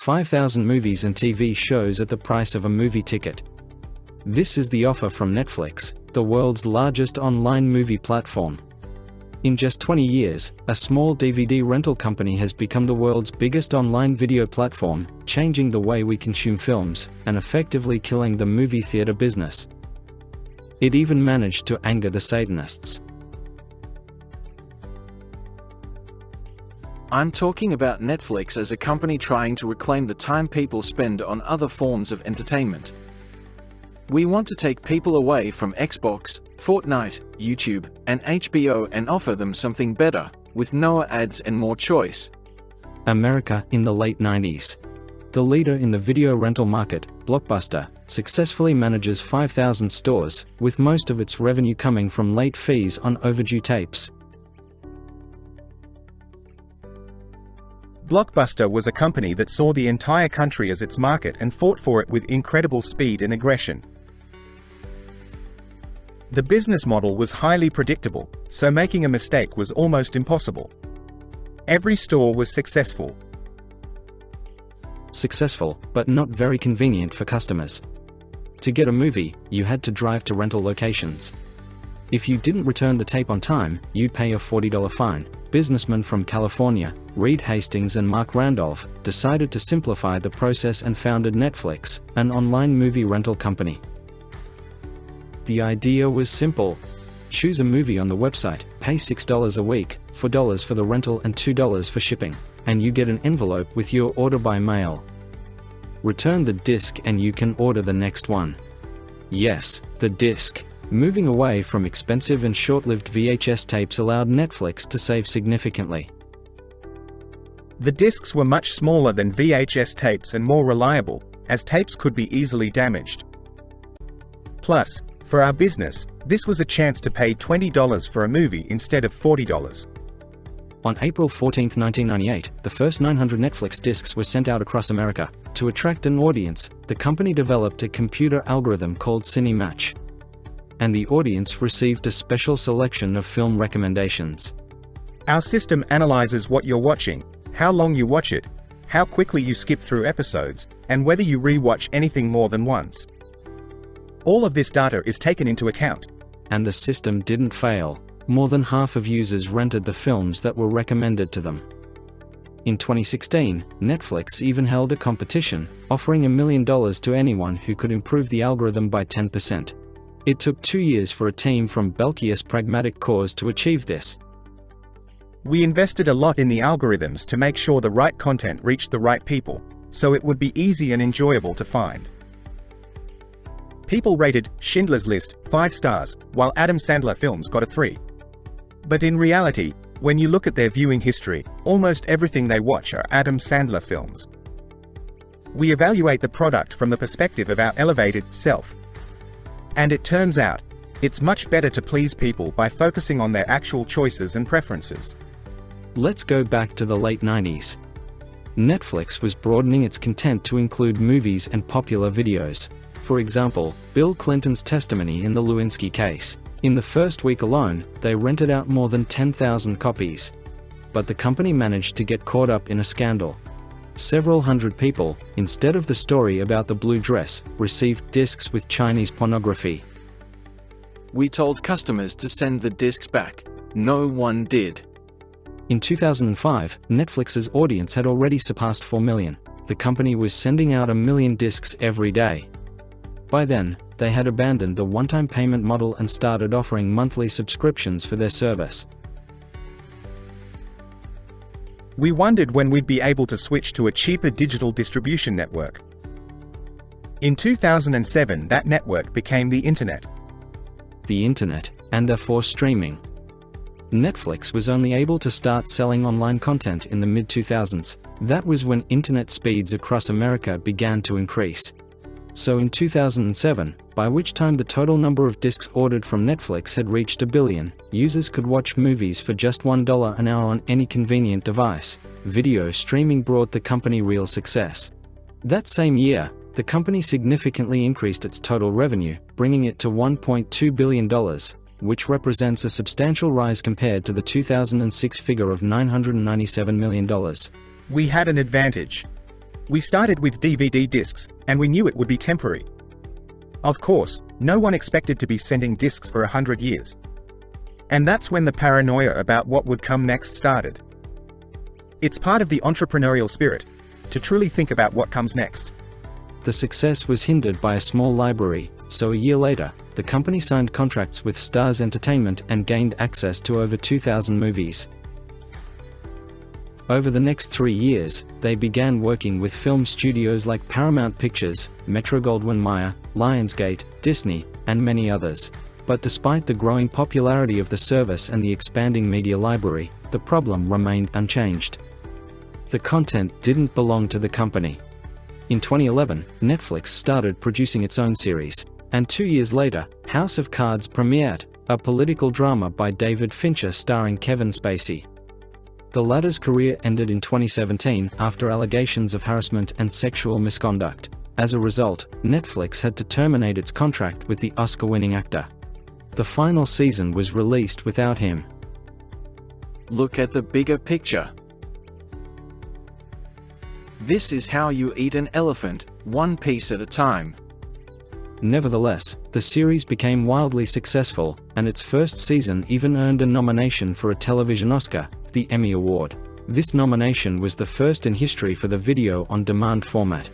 5,000 movies and TV shows at the price of a movie ticket. This is the offer from Netflix, the world's largest online movie platform. In just 20 years, a small DVD rental company has become the world's biggest online video platform, changing the way we consume films, and effectively killing the movie theater business. It even managed to anger the Satanists. I'm talking about Netflix as a company trying to reclaim the time people spend on other forms of entertainment. We want to take people away from Xbox, Fortnite, YouTube, and HBO and offer them something better, with no ads and more choice. America in the late 90s. The leader in the video rental market, Blockbuster, successfully manages 5,000 stores, with most of its revenue coming from late fees on overdue tapes. Blockbuster was a company that saw the entire country as its market and fought for it with incredible speed and aggression. The business model was highly predictable, so making a mistake was almost impossible. Every store was successful. Successful, but not very convenient for customers. To get a movie, you had to drive to rental locations. If you didn't return the tape on time, you'd pay a $40 fine. Businessmen from California, Hastings and Marc Randolph, decided to simplify the process and founded Netflix, an online movie rental company. The idea was simple. Choose a movie on the website, pay $6 a week, $4 for the rental and $2 for shipping, and you get an envelope with your order by mail. Return the disc and you can order the next one. Yes, the disc. Moving away from expensive and short-lived VHS tapes allowed Netflix to save significantly. The discs were much smaller than VHS tapes and more reliable, as tapes could be easily damaged. Plus, for our business, this was a chance to pay $20 for a movie instead of $40. On April 14, 1998, the first 900 Netflix discs were sent out across America. To attract an audience, the company developed a computer algorithm called CineMatch. And the audience received a special selection of film recommendations. Our system analyzes what you're watching, how long you watch it, how quickly you skip through episodes, and whether you re-watch anything more than once. All of this data is taken into account. And the system didn't fail. More than half of users rented the films that were recommended to them. In 2016, Netflix even held a competition, offering $1 million to anyone who could improve the algorithm by 10%. It took 2 years for a team from Belkia's pragmatic cause to achieve this. We invested a lot in the algorithms to make sure the right content reached the right people, so it would be easy and enjoyable to find. People rated Schindler's List 5 stars, while Adam Sandler films got a 3. But in reality, when you look at their viewing history, almost everything they watch are Adam Sandler films. We evaluate the product from the perspective of our elevated self. And it turns out, it's much better to please people by focusing on their actual choices and preferences. Let's go back to the late 90s. Netflix was broadening its content to include movies and popular videos. For example, Bill Clinton's testimony in the Lewinsky case. In the first week alone, they rented out more than 10,000 copies. But the company managed to get caught up in a scandal. Several hundred people, instead of the story about the blue dress, received discs with Chinese pornography. We told customers to send the discs back. No one did. In 2005, Netflix's audience had already surpassed 4 million. The company was sending out 1 million discs every day. By then, they had abandoned the one-time payment model and started offering monthly subscriptions for their service. We wondered when we'd be able to switch to a cheaper digital distribution network. In 2007, that network became the Internet. The Internet, and therefore streaming. Netflix was only able to start selling online content in the mid-2000s. That was when internet speeds across America began to increase. So in 2007, by which time the total number of discs ordered from Netflix had reached 1 billion, users could watch movies for just $1 an hour on any convenient device. Video streaming brought the company real success. That same year, the company significantly increased its total revenue, bringing it to $1.2 billion, which represents a substantial rise compared to the 2006 figure of $997 million. We had an advantage. We started with DVD discs, and we knew it would be temporary. Of course, no one expected to be sending discs for 100 years. And that's when the paranoia about what would come next started. It's part of the entrepreneurial spirit, to truly think about what comes next. The success was hindered by a small library, so a year later, the company signed contracts with Starz Entertainment and gained access to over 2,000 movies. Over the next 3 years, they began working with film studios like Paramount Pictures, Metro-Goldwyn-Mayer, Lionsgate, Disney, and many others. But despite the growing popularity of the service and the expanding media library, the problem remained unchanged. The content didn't belong to the company. In 2011, Netflix started producing its own series, and 2 years later, House of Cards premiered, a political drama by David Fincher starring Kevin Spacey. The latter's career ended in 2017 after allegations of harassment and sexual misconduct. As a result, Netflix had to terminate its contract with the Oscar-winning actor. The final season was released without him. Look at the bigger picture. This is how you eat an elephant, one piece at a time. Nevertheless, the series became wildly successful, and its first season even earned a nomination for a television Oscar, the Emmy Award. This nomination was the first in history for the video-on-demand format,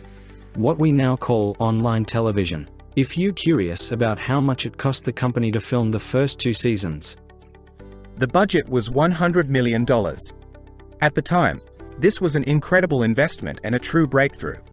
what we now call online television. If you're curious about how much it cost the company to film the first 2 seasons, The budget was $100 million. At the time, this was an incredible investment and a true breakthrough.